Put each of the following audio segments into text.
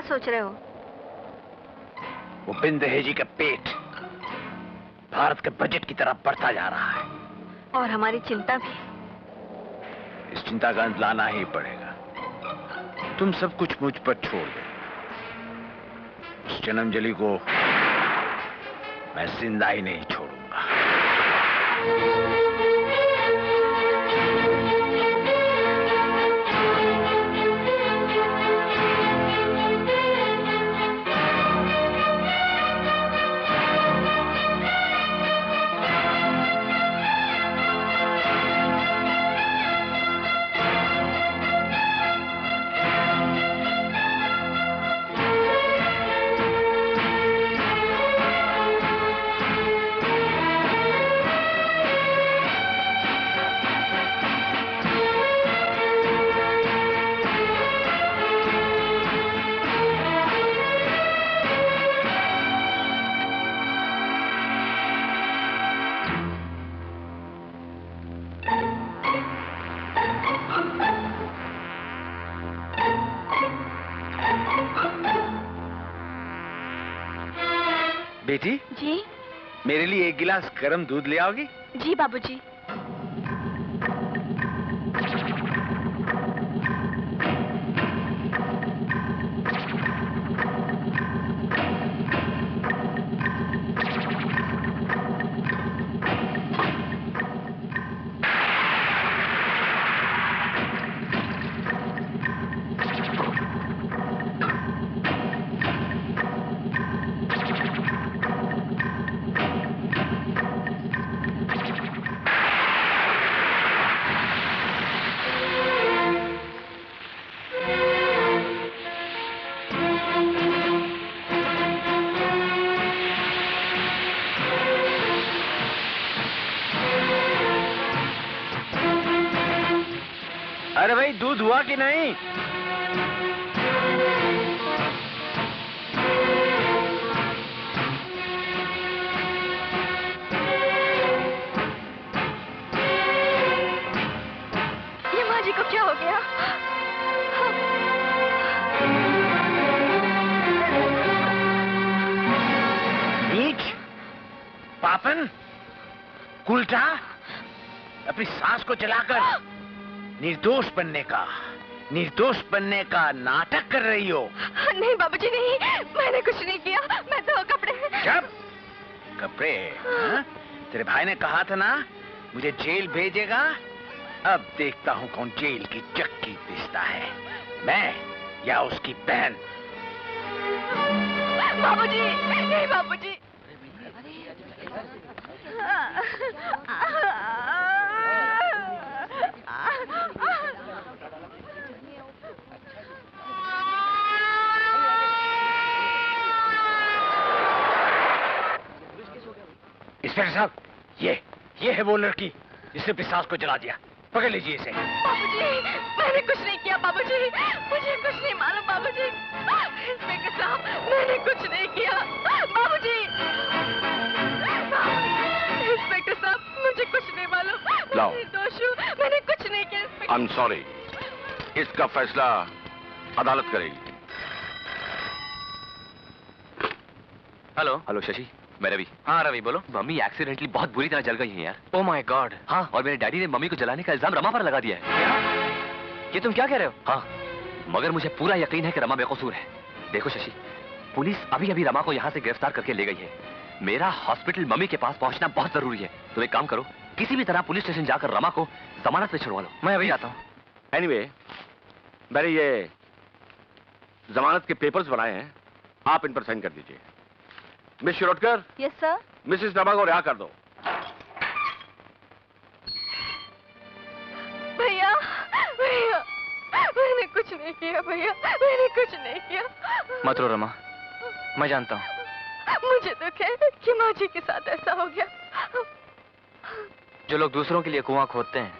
सोच रहे हो? वो बिन दहेजी का पेट भारत के बजट की तरफ बढ़ता जा रहा है। और हमारी चिंता भी। इस चिंता का अंत लाना ही पड़ेगा। तुम सब कुछ मुझ पर छोड़ दो। उस जन्मजली को मैं जिंदा ही नहीं छोड़ूंगा। बेटी जी। मेरे लिए एक गिलास गर्म दूध ले आओगी? जी बाबूजी। अरे भाई दूध हुआ कि नहीं? ये माँ जी को क्या हो गया? नीच, पापन, उल्टा अपनी सास को जलाकर निर्दोष बनने का नाटक कर रही हो। नहीं बाबूजी नहीं, मैंने कुछ नहीं किया। मैं तो कपड़े। जब कपड़े हाँ? तेरे भाई ने कहा था ना मुझे जेल भेजेगा। अब देखता हूँ कौन जेल की चक्की पीसता है, मैं या उसकी बहन। बाबूजी नहीं बाबूजी। इंस्पेक्टर साहब, ये है वो लड़की जिसने अपनी सास को जला दिया। पकड़ लीजिए इसे। बाबूजी मैंने कुछ नहीं किया बाबूजी, मुझे कुछ नहीं मालूम बाबूजी। इंस्पेक्टर साहब मैंने कुछ नहीं किया बाबूजी। इंस्पेक्टर साहब मुझे कुछ नहीं मालूम। लाओ। मैं निर्दोष हूँ, मैंने कुछ नहीं किया। आई एम सॉरी, इसका फैसला अदालत करेगी। हेलो हेलो शशि, मैं रवि। हाँ रवि बोलो। मम्मी एक्सीडेंटली बहुत बुरी तरह जल गई है यार। Oh my God. हाँ, और मेरे डैडी ने मम्मी को जलाने का इल्जाम रमा पर लगा दिया है। ये तुम क्या कह रहे हो? हाँ, मगर मुझे पूरा यकीन है कि रमा बेकसूर है। देखो शशि, पुलिस अभी अभी रमा को यहाँ से गिरफ्तार करके ले गई है। मेरा हॉस्पिटल मम्मी के पास पहुंचना बहुत जरूरी है। तुम एक काम करो, किसी भी तरह पुलिस स्टेशन जाकर रमा को जमानत पे छुड़वा लो। मैं अभी आता हूँ। एनीवे, मैंने ये जमानत के पेपर्स बनाए हैं, आप इन पर साइन कर दीजिए। Miss Shirodkar. Yes sir. Mrs Rama को रिहा कर दो। भैया भैया मैंने कुछ नहीं किया भैया, मैंने कुछ नहीं किया। मत रो रमा, मैं जानता हूँ। मुझे दुख है कि माँ जी के साथ ऐसा हो गया। जो लोग दूसरों के लिए कुआं खोदते हैं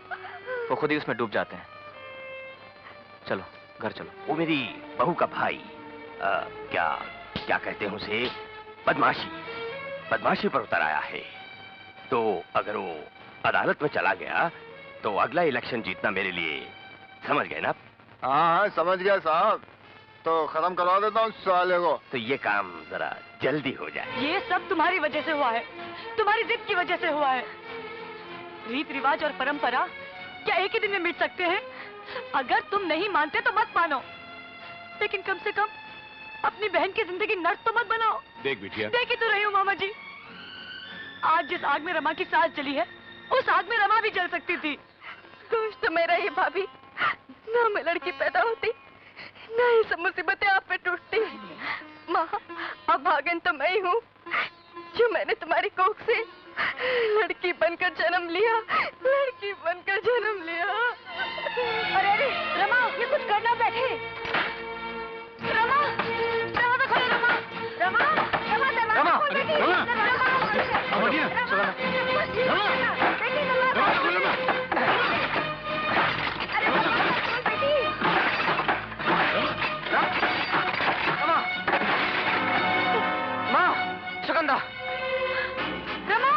वो खुद ही उसमें डूब जाते हैं। चलो घर चलो। वो मेरी बहू का भाई क्या कहते हैं उसे, बदमाशी पर उतर आया है। तो अगर वो अदालत में चला गया तो अगला इलेक्शन जीतना मेरे लिए, समझ गए ना? हाँ समझ गया साहब। तो खत्म करवा देता हूँ साले को। तो ये काम जरा जल्दी हो जाए। ये सब तुम्हारी वजह से हुआ है, तुम्हारी जिद की वजह से हुआ है। रीत रिवाज और परंपरा क्या एक ही दिन में मिट सकते हैं? अगर तुम नहीं मानते तो मत मानो, लेकिन कम से कम अपनी बहन की जिंदगी नर्क तो मत बनाओ। देख बिटिया, देख ही तो रही हूँ मामा जी, आज जिस आग में रमा की सांस जली है, उस आग में रमा भी जल सकती थी। दोष तो मेरा ही भाभी, ना मैं लड़की पैदा होती, ना ये सब मुसीबतें आप पे टूटती। माँ, अब भागन तो मैं ही हूँ जो मैंने तुम्हारी कोख से लड़की बनकर जन्म लिया, लड़की बनकर जन्म लिया। अरे अरे रमा, ये कुछ करना बैठे। रमा, दरवाजा खोलो रमा। रमा, रमा दरवाजा खोल बेटी। सुगंधा, रमा,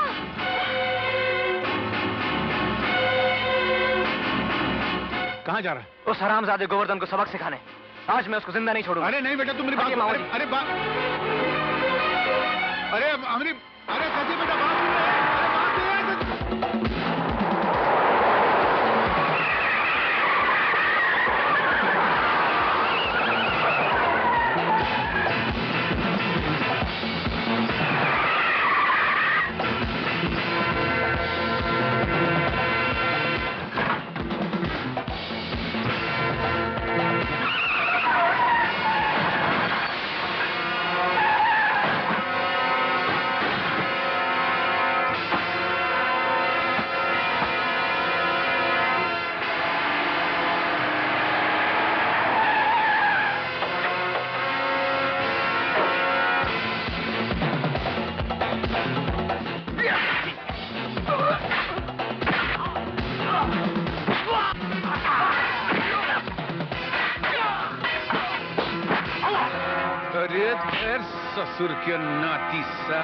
कहाँ जा रहा है? उस हरामजादे गोवर्धन को सबक सिखाने। आज मैं उसको जिंदा नहीं छोड़ूंगा। अरे नहीं बेटा, तुम मेरी बात मामा जी। अरे बात, अरे हमारी, अरे सची बेटा बात सुन रहे हैं? अरे बात नहीं है। अरे फिर ससुर के नाती सा।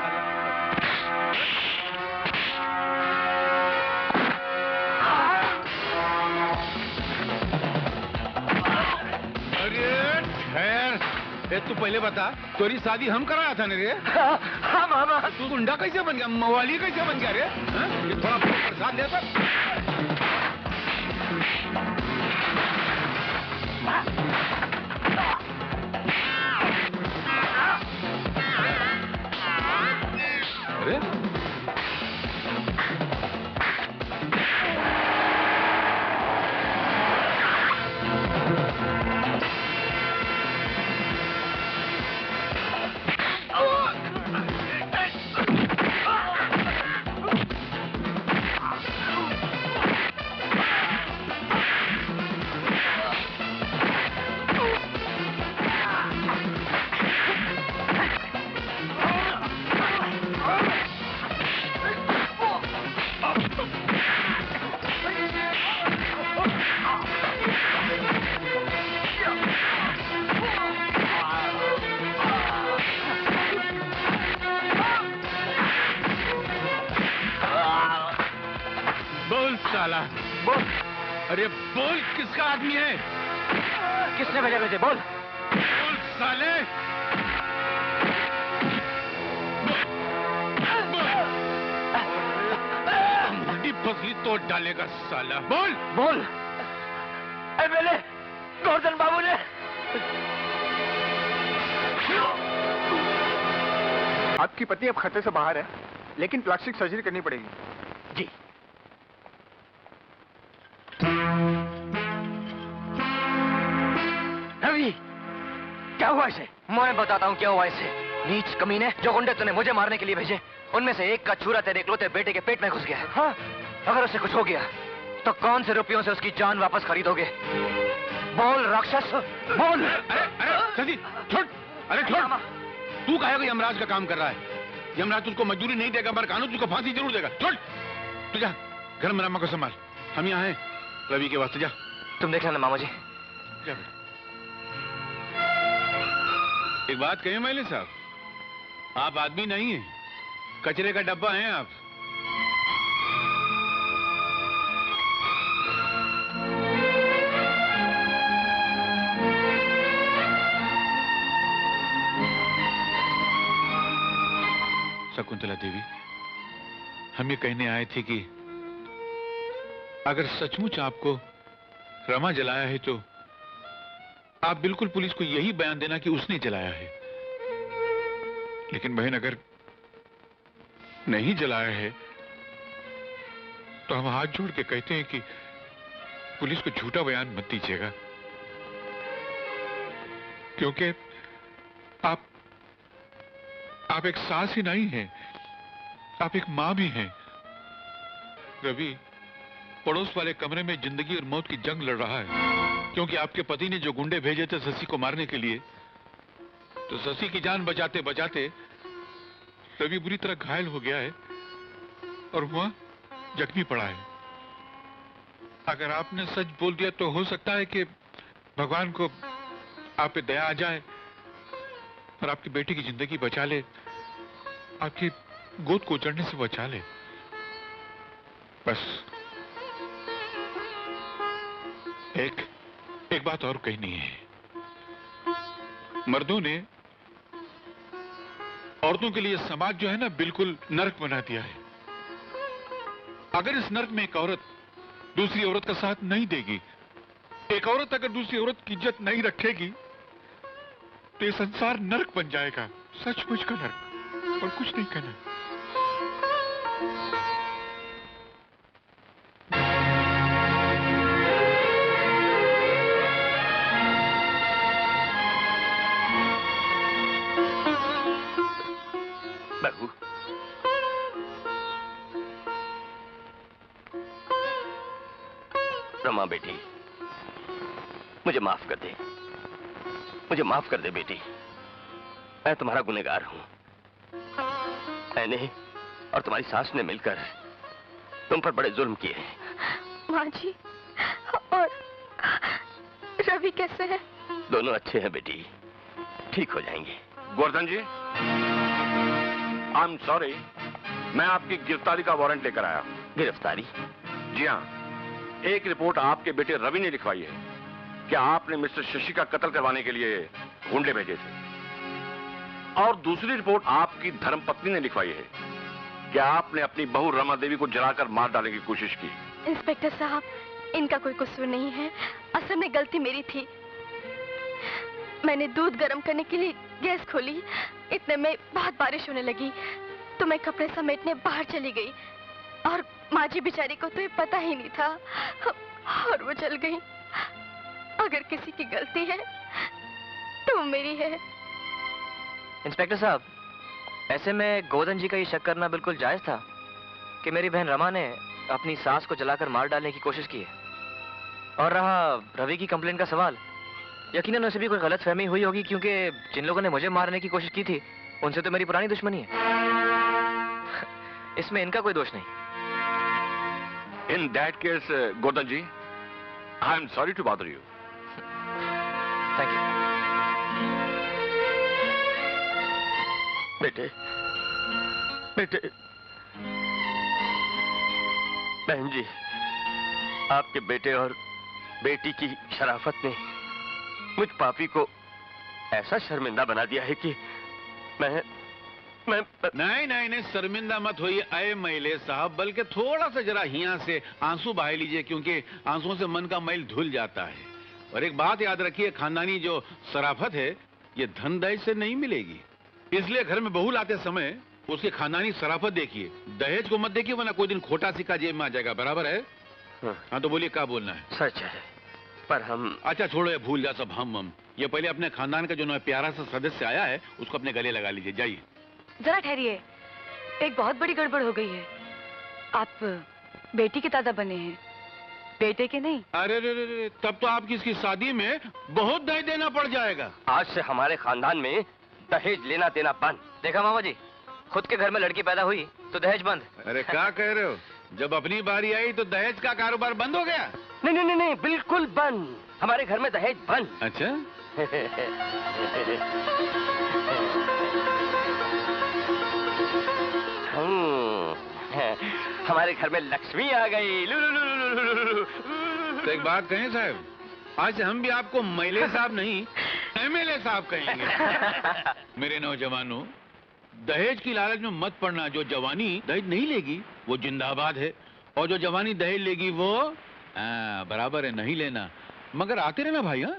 अरे ठहर, तू पहले बता, तोरी शादी हम कराया था ना रे? हाँ मामा। तू गुंडा कैसे बन गया, मवाली कैसे बन गया रे? हाँ? ये थोड़ा प्रसाद लेता। अरे बोल साला, बोल। अरे बोल, किसका आदमी है? किसने भेजा मुझे? बोल। बोल साले। बड़ी फसली तोड़ डालेगा साला। बोल बोल। एमएलए गोवर्धन बाबू ने। आपकी पत्नी अब खतरे से बाहर है, लेकिन प्लास्टिक सर्जरी करनी पड़ेगी। जी। रवि, क्या हुआ इसे? मैं बताता हूँ क्या हुआ इसे। नीच कमीने जो गुंडे तूने मुझे मारने के लिए भेजे, उनमें से एक का छुरा तेरे इकलौते बेटे के पेट में घुस गया है। हाँ? अगर उसे कुछ हो गया तो कौन से रुपयों से उसकी जान वापस खरीदोगे? बोल राक्षस, बोल। अरे अरे सजी, छोड़। अरे छोड़। तू काहे को यमराज का काम कर रहा है? यमराज तुझको मजदूरी नहीं देगा, मगर कानून तुझको फांसी जरूर देगा। छोड़। तू जा, घर में रमा को संभाल। हम यहाँ हैं रवि के वास्ते। जा। तुम देख लेना मामा जी। जा। एक बात कही मैंने साहब, आप आदमी नहीं हैं, कचरे का डब्बा हैं आप। शकुंतला देवी, हम ये कहने आए थे कि अगर सचमुच आपको रमा जलाया है तो आप बिल्कुल पुलिस को यही बयान देना कि उसने जलाया है। लेकिन बहन, अगर नहीं जलाया है तो हम हाथ जोड़ के कहते हैं कि पुलिस को झूठा बयान मत दीजिएगा, क्योंकि आप एक सास ही नहीं हैं, आप एक मां भी हैं। रवि पड़ोस वाले कमरे में जिंदगी और मौत की जंग लड़ रहा है, क्योंकि आपके पति ने जो गुंडे भेजे थे शशि को मारने के लिए, तो शशि की जान बचाते बचाते रवि बुरी तरह घायल हो गया है और वह जख्मी पड़ा है। अगर आपने सच बोल दिया तो हो सकता है कि भगवान को आप पे दया आ जाए और आपकी बेटी की जिंदगी बचा ले, आपकी गोद को उजड़ने से बचा ले। बस एक बात और कहनी है। मर्दों ने औरतों के लिए समाज जो है ना, बिल्कुल नरक बना दिया है। अगर इस नरक में एक औरत दूसरी औरत का साथ नहीं देगी, एक औरत अगर दूसरी औरत की इज्जत नहीं रखेगी, तो ये संसार नरक बन जाएगा, सचमुच का नरक, और कुछ नहीं कहना। बहू, रमा बेटी, मुझे माफ कर दे, मुझे माफ कर दे बेटी। मैं तुम्हारा गुनहगार हूं। मैंने और तुम्हारी सास ने मिलकर तुम पर बड़े जुल्म किए हैं। माँ जी, और रवि कैसे है? दोनों अच्छे हैं बेटी, ठीक हो जाएंगे। Govardhan ji, I am sorry, मैं आपकी गिरफ्तारी का वारंट लेकर आया हूं। गिरफ्तारी? जी हाँ, एक रिपोर्ट आपके बेटे रवि ने लिखवाई है कि आपने मिस्टर शशि का कत्ल करवाने के लिए गुंडे भेजे थे, और दूसरी रिपोर्ट आपकी धर्मपत्नी ने लिखवाई है कि आपने अपनी बहू रमा देवी को जलाकर मार डालने की कोशिश की। इंस्पेक्टर साहब, इनका कोई कसूर नहीं है, असल में गलती मेरी थी। मैंने दूध गर्म करने के लिए गैस खोली, इतने में बहुत बारिश होने लगी, तो मैं कपड़े समेटने बाहर चली गई, और माँ जी बेचारी को तो ये पता ही नहीं था, और वो जल गई। अगर किसी की गलती है तो वो मेरी है। इंस्पेक्टर साहब, ऐसे में गोवर्धन जी का ये शक करना बिल्कुल जायज था कि मेरी बहन रमा ने अपनी सास को जलाकर मार डालने की कोशिश की है। और रहा रवि की कंप्लेंट का सवाल, यकीनन उसे भी कोई गलतफहमी हुई होगी, क्योंकि जिन लोगों ने मुझे मारने की कोशिश की थी उनसे तो मेरी पुरानी दुश्मनी है। इसमें इनका कोई दोष नहीं। In that case Govardhan ji, I am sorry to bother you. Thank you. बेटे, बेटे, बहन जी, आपके बेटे और बेटी की शराफत ने मुझ पापी को ऐसा शर्मिंदा बना दिया है कि मैं नहीं नहीं नहीं, शर्मिंदा मत होइए आए मैले साहब, बल्कि थोड़ा सा जरा हिया से आंसू बहा लीजिए, क्योंकि आंसुओं से मन का मैल धुल जाता है। और एक बात याद रखिए, खानदानी जो शराफत है ये धन दहेज से नहीं मिलेगी, इसलिए घर में बहू लाते समय उसकी खानदानी शराफत देखिए, दहेज को मत देखिए, वरना कोई दिन खोटा सिक्का जेब में आ जाएगा। बराबर है? हाँ तो बोलिए, क्या बोलना है? सच है, पर हम... अच्छा छोड़ो, ये भूल जा सब हम। ये पहले अपने खानदान का जो नया प्यारा सा सदस्य आया है उसको अपने गले लगा लीजिए, जाइए। जरा ठहरिए, एक बहुत बड़ी गड़बड़ हो गई है। आप बेटी के दादा बने हैं, बेटे के नहीं। अरे रे रे रे, तब तो आपकी इसकी शादी में बहुत दहेज देना पड़ जाएगा। आज से हमारे खानदान में दहेज लेना देना बंद। देखा मामा जी, खुद के घर में लड़की पैदा हुई तो दहेज बंद। अरे क्या कह रहे हो? जब अपनी बारी आई तो दहेज का कारोबार बंद हो गया? नहीं नहीं नहीं, बिल्कुल बंद। हमारे घर में दहेज बंद। अच्छा हमारे घर में लक्ष्मी आ गई। तो एक बात कहें साहब, आज से हम भी आपको मैले साहब नहीं एमएलए साहब कहेंगे। मेरे नौजवानों, दहेज की लालच में मत पड़ना। जो जवानी दहेज नहीं लेगी वो जिंदाबाद है, और जो जवानी दहेज लेगी वो बराबर है, नहीं लेना। मगर आते रहना भाई। हाँ